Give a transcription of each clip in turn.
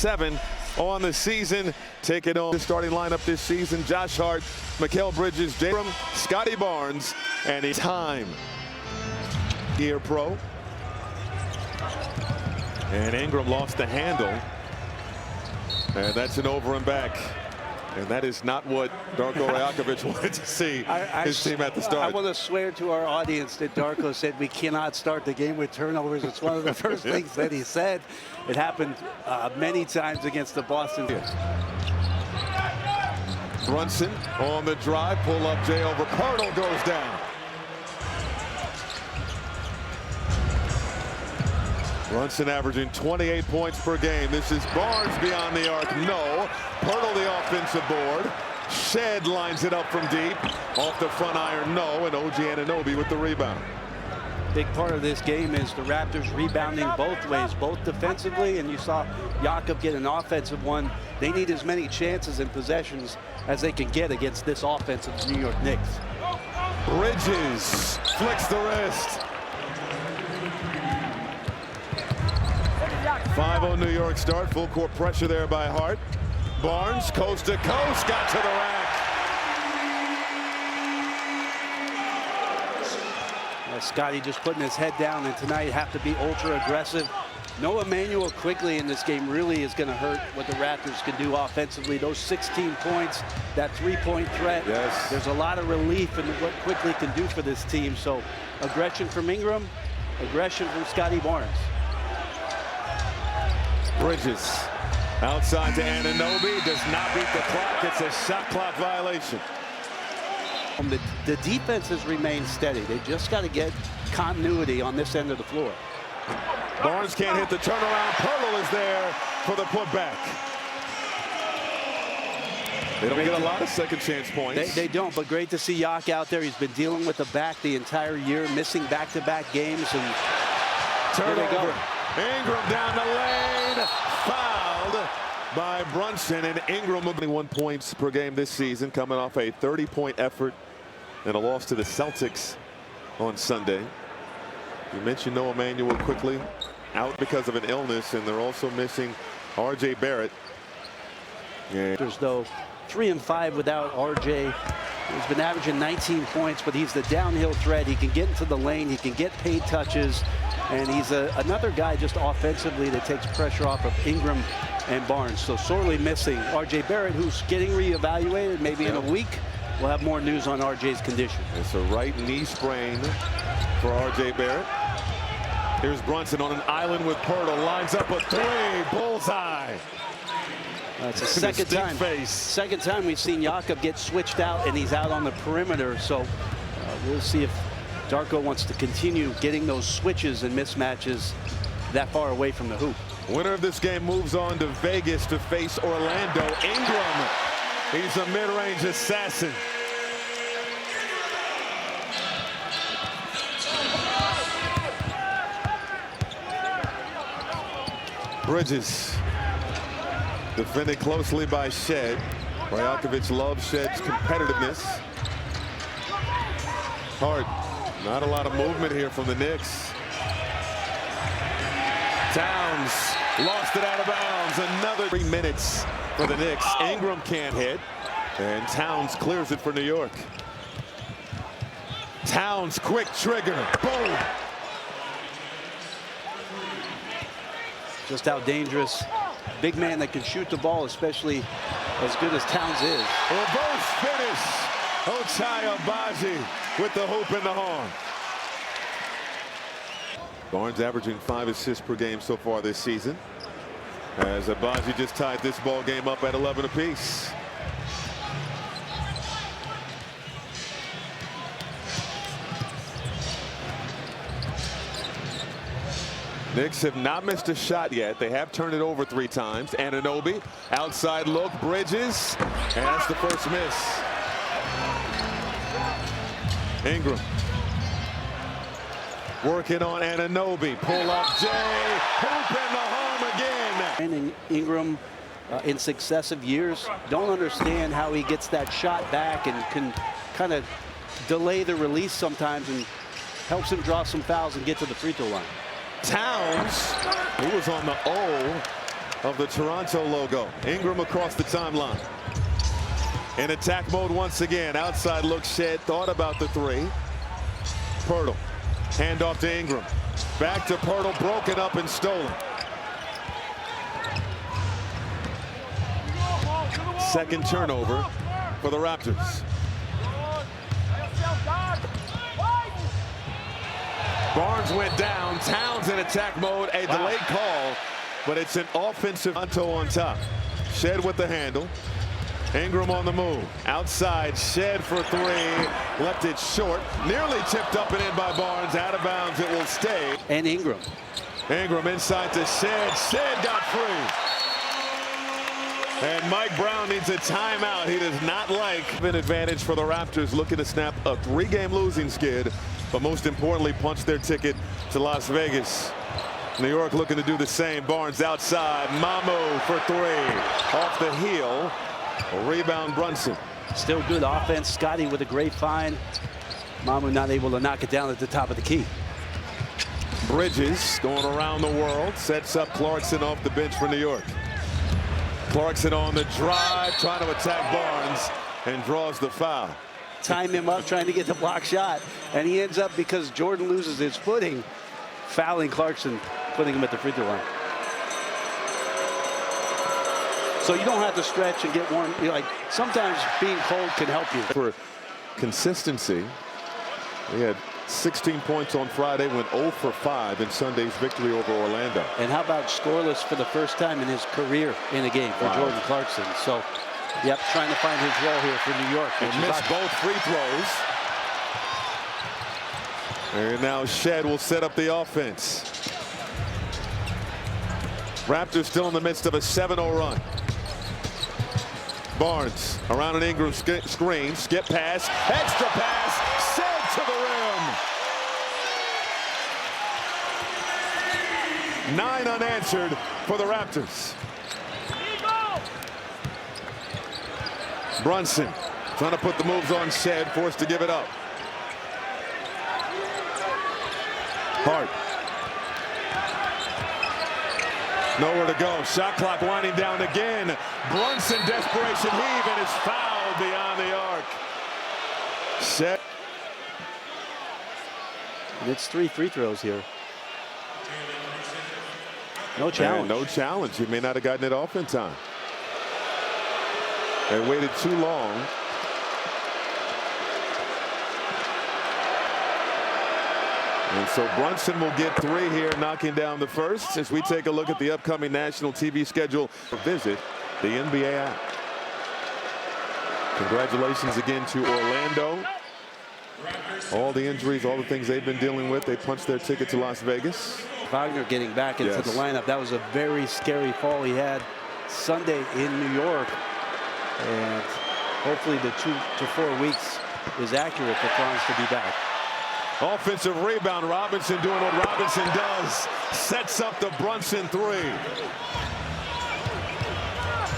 7 on the season. Taking on the starting lineup this season: Josh Hart, Mikal Bridges, J. Ingram, Scotty Barnes, and it's time. Here pro. And Ingram lost the handle. And that's an over and back. And that is not what Darko Rajakovic wanted to see his team at the start. I want to swear to our audience that Darko said we cannot start the game with turnovers. It's one of the first things that he said. It happened many times against the Boston. Brunson on the drive, pull up J over Pirtle, goes down. Brunson averaging 28 points per game. This is Barnes beyond the arc. No. Pirtle the offensive board. Shed lines it up from deep. Off the front iron. No. And OG Anunoby with the rebound. Big part of this game is the Raptors rebounding both ways, both defensively, and you saw Jakob get an offensive one. They need as many chances and possessions as they can get against this offense of the New York Knicks. Bridges flicks the wrist. 5-0 New York start. Full court pressure there by Hart. Barnes coast to coast, got to the rack. Scotty just putting his head down, and tonight have to be ultra aggressive. No Emmanuel quickly in this game really is going to hurt what the Raptors can do offensively. Those 16 points, that three-point threat. Yes. There's a lot of relief in what quickly can do for this team. So aggression from Ingram, aggression from Scotty Barnes. Bridges outside to Anunoby, does not beat the clock. It's a shot clock violation. The defense has remained steady. They just got to get continuity on this end of the floor. Barnes can't hit the turnaround. Pirtle is there for the putback. They don't get a lot of second chance points. They don't, but great to see Yak out there. He's been dealing with the back the entire year, missing back-to-back games. And turnover. Ingram down the lane, fouled by Brunson, and Ingram 21 points per game this season, coming off a 30-point effort and a loss to the Celtics on Sunday. You mentioned Noah Emmanuel quickly, out because of an illness, and they're also missing R.J. Barrett. There's though 3 and 5 without R.J. He's been averaging 19 points, but he's the downhill threat. He can get into the lane, he can get paid touches, and he's another guy just offensively that takes pressure off of Ingram and Barnes. So sorely missing R.J. Barrett, who's getting reevaluated maybe in a week. We'll have more news on R.J.'s condition. It's a right knee sprain for R.J. Barrett. Here's Brunson on an island with Pirtle, lines up a three, bullseye. That's the second time we've seen Jakob get switched out, and he's out on the perimeter. So we'll see if Darko wants to continue getting those switches and mismatches that far away from the hoop. Winner of this game moves on to Vegas to face Orlando. Ingram, he's a mid-range assassin. Bridges defended closely by Shed. Rajakovic loves Shed's competitiveness. Hart, not a lot of movement here from the Knicks. Towns lost it out of bounds. Another 3 minutes for the Knicks. Ingram can't hit, and Towns clears it for New York. Towns, quick trigger, boom. Just how dangerous. Big man that can shoot the ball, especially as good as Towns is. Reverse finish. Ochai Agbaji with the hoop in the horn. Barnes averaging 5 assists per game so far this season, as Agbaji just tied this ball game up at 11 apiece. Knicks have not missed a shot yet. They have turned it over 3 times. Anunoby, outside look, Bridges, and that's the first miss. Ingram working on Anunoby. Pull up Jay. Hoop in the home again. And Ingram in successive years don't understand how he gets that shot back and can kind of delay the release sometimes, and helps him draw some fouls and get to the free throw line. Towns, he was on the O of the Toronto logo. Ingram across the timeline. In attack mode once again. Outside look, Shed thought about the three. Pirtle. Hand off to Ingram. Back to Pirtle, broken up and stolen. Second turnover for the Raptors. Barnes went down. Towns in attack mode. A delayed call, but it's an offensive Toronto on top. Shed with the handle. Ingram on the move. Outside, Shed for three. Left it short. Nearly tipped up and in by Barnes. Out of bounds, it will stay. And Ingram. Ingram inside to Shed. Shed got free. And Mike Brown needs a timeout. He does not like an advantage for the Raptors, looking to snap a three-game losing skid, but most importantly, punch their ticket to Las Vegas. New York looking to do the same. Barnes outside. Mamu for three. Off the heel. A rebound, Brunson. Still good offense. Scotty with a great find. Mamu not able to knock it down at the top of the key. Bridges going around the world. Sets up Clarkson off the bench for New York. Clarkson on the drive, trying to attack Barnes, and draws the foul. Time him up, trying to get the block shot, and he ends up, because Jordan loses his footing, fouling Clarkson, putting him at the free throw line. So you don't have to stretch and get warm. Like, sometimes being cold can help you. For consistency, he had 16 points on Friday, went 0 for 5 in Sunday's victory over Orlando. And how about scoreless for the first time in his career in a game for Jordan Clarkson? So, yep, trying to find his role here for New York. And missed both free throws. And now Shed will set up the offense. Raptors still in the midst of a 7-0 run. Barnes around an Ingram screen, skip pass, extra pass, Shed to the rim. 9 unanswered for the Raptors. Brunson trying to put the moves on Shed, forced to give it up. Hart. Nowhere to go. Shot clock winding down again. Brunson, desperation heave, and is fouled beyond the arc. Shed. And it's 3 free throws here. No challenge. No challenge. He may not have gotten it off in time. They waited too long. And so Brunson will get 3 here, knocking down the first. As we take a look at the upcoming national TV schedule, visit the NBA app. Congratulations again to Orlando. All the injuries, all the things they've been dealing with, they punched their ticket to Las Vegas. Wagner getting back into the lineup. That was a very scary fall he had Sunday in New York. And hopefully the 2 to 4 weeks is accurate for Franz to be back. Offensive rebound. Robinson doing what Robinson does. Sets up the Brunson 3.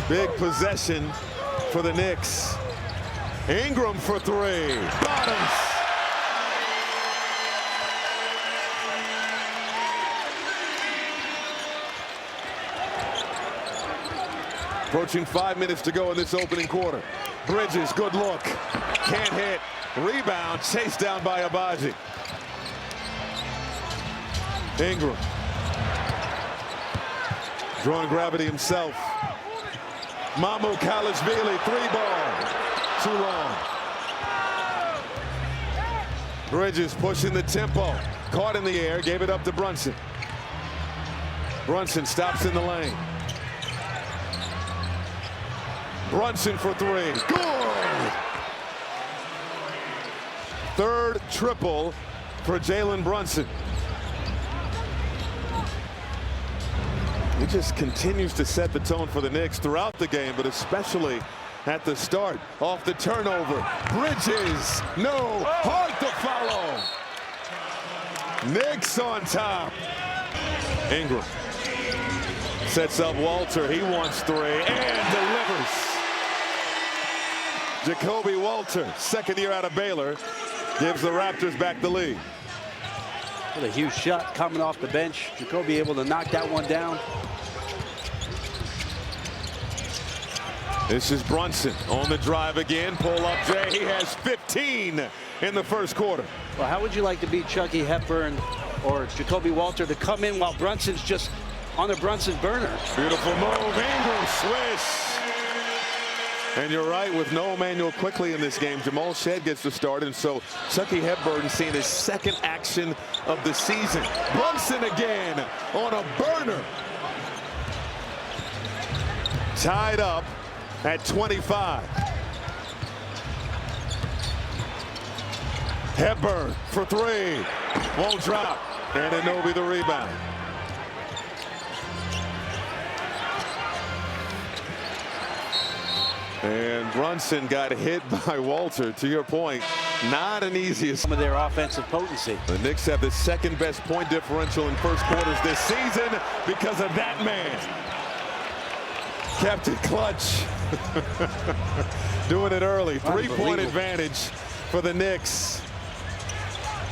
Big possession for the Knicks. Ingram for 3. Bottoms. Approaching 5 minutes to go in this opening quarter. Bridges, good look. Can't hit. Rebound, chased down by Abaji. Ingram. Drawing gravity himself. Mamu Kalashvili, 3-ball. Too long. Bridges pushing the tempo. Caught in the air, gave it up to Brunson. Brunson stops in the lane. Brunson for 3. Good! Third triple for Jalen Brunson. He just continues to set the tone for the Knicks throughout the game, but especially at the start. Off the turnover. Bridges. No. Hard to follow. Knicks on top. Ingram sets up Walter. He wants 3 and delivers. Jacoby Walter, second year out of Baylor, gives the Raptors back the lead. What a huge shot coming off the bench. Jacoby able to knock that one down. This is Brunson on the drive again. Pull up Jay. He has 15 in the first quarter. Well, how would you like to be Chucky Hepburn or Jacoby Walter to come in while Brunson's just on the Brunson burner? Beautiful move. Ingram swish. And you're right, with no Emmanuel quickly in this game, Jamal Shead gets the start, and so Chucky Hepburn seeing his second action of the season. Brunson again on a burner. Tied up at 25. Hepburn for three. Won't drop. And Anunoby the rebound. And Brunson got hit by Walter. To your point, not an easy. Some of their offensive potency. The Knicks have the second best point differential in first quarters this season because of that man. Kept it clutch. Doing it early. 3-point advantage for the Knicks.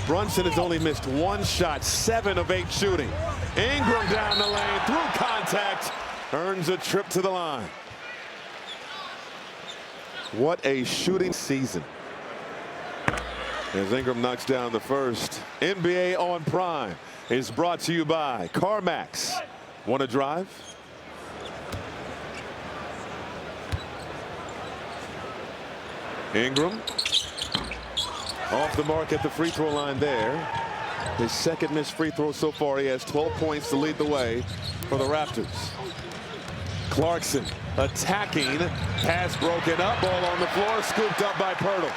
Brunson has only missed one shot, 7 of 8 shooting. Ingram down the lane through contact, earns a trip to the line. What a shooting season. As Ingram knocks down the first. NBA on Prime is brought to you by CarMax. Want to drive? Ingram off the mark at the free throw line there. His second missed free throw so far. He has 12 points to lead the way for the Raptors. Clarkson attacking, pass broken up, ball on the floor, scooped up by Pirtle.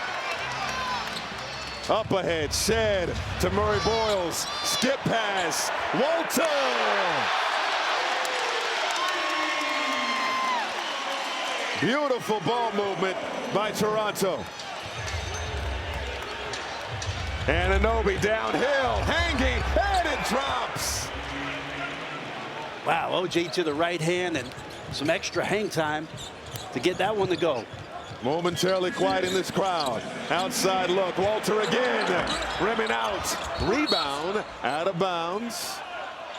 Up ahead, Shed to Murray Boyles, skip pass, Walter! Beautiful ball movement by Toronto. And Anunoby downhill, hanging, and it drops. Wow, OJ to the right hand and some extra hang time to get that one to go. Momentarily quiet in this crowd. Outside look, Walter again, rimming out. Rebound, out of bounds.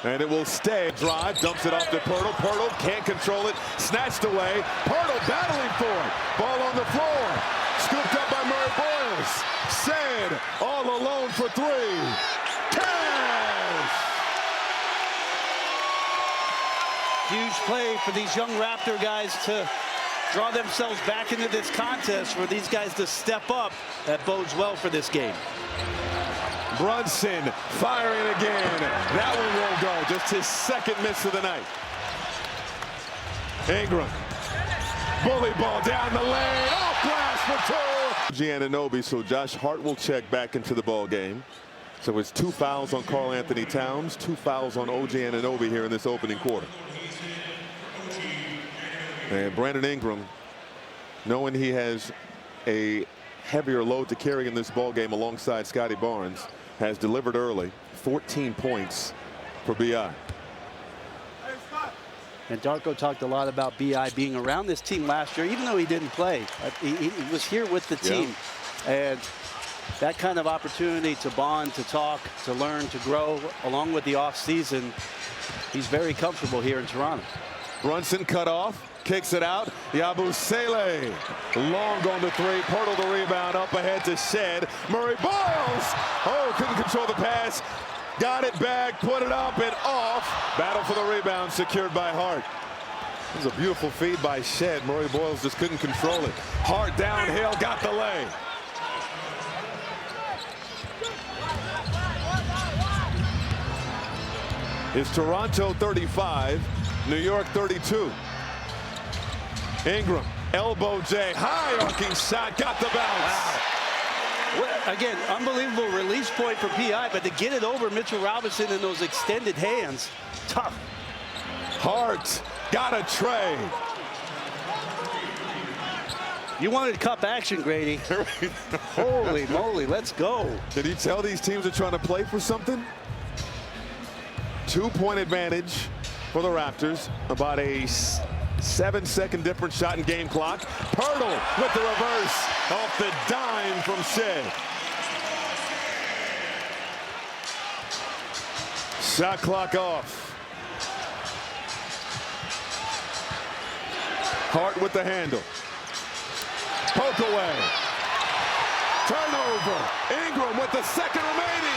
And it will stay. Drive, dumps it off to Pirtle. Pirtle can't control it, snatched away. Pirtle battling for it. Ball on the floor. Scooped up by Murray Boyles. Said all alone for three. Cash! Huge play for these young Raptor guys to draw themselves back into this contest, for these guys to step up. That bodes well for this game. Brunson firing again. That one won't go. Just his second miss of the night. Ingram. Bully ball down the lane. Off glass for two. Anunoby, so Josh Hart will check back into the ball game. So it's 2 fouls on Karl Anthony Towns, 2 fouls on OG Anunoby here in this opening quarter. And Brandon Ingram, knowing he has a heavier load to carry in this ball game alongside Scotty Barnes, has delivered early. 14 points for B.I. And Darko talked a lot about B.I. being around this team last year, even though he didn't play. He was here with the team. Yeah. And that kind of opportunity to bond, to talk, to learn, to grow, along with the offseason, he's very comfortable here in Toronto. Brunson cut off. Kicks it out. Yabusele. Long on the three. Pirtle the rebound. Up ahead to Shed. Murray Boyles. Oh, couldn't control the pass. Got it back. Put it up and off. Battle for the rebound. Secured by Hart. This is a beautiful feed by Shed. Murray Boyles just couldn't control it. Hart downhill. Got the lay. It's Toronto 35. New York 32. Ingram, elbow J, high arcing shot, got the bounce. Wow. Well, again, unbelievable release point for P.I., but to get it over Mitchell Robinson in those extended hands, tough. Hart got a tray. You wanted cup action, Grady. Holy moly, let's go. Did you tell these teams are trying to play for something? 2-point advantage for the Raptors. About a 7-second different shot in game clock. Pirtle with the reverse off the dime from Shea. Shot clock off. Hart with the handle. Poke away. Turnover. Ingram with the second remaining.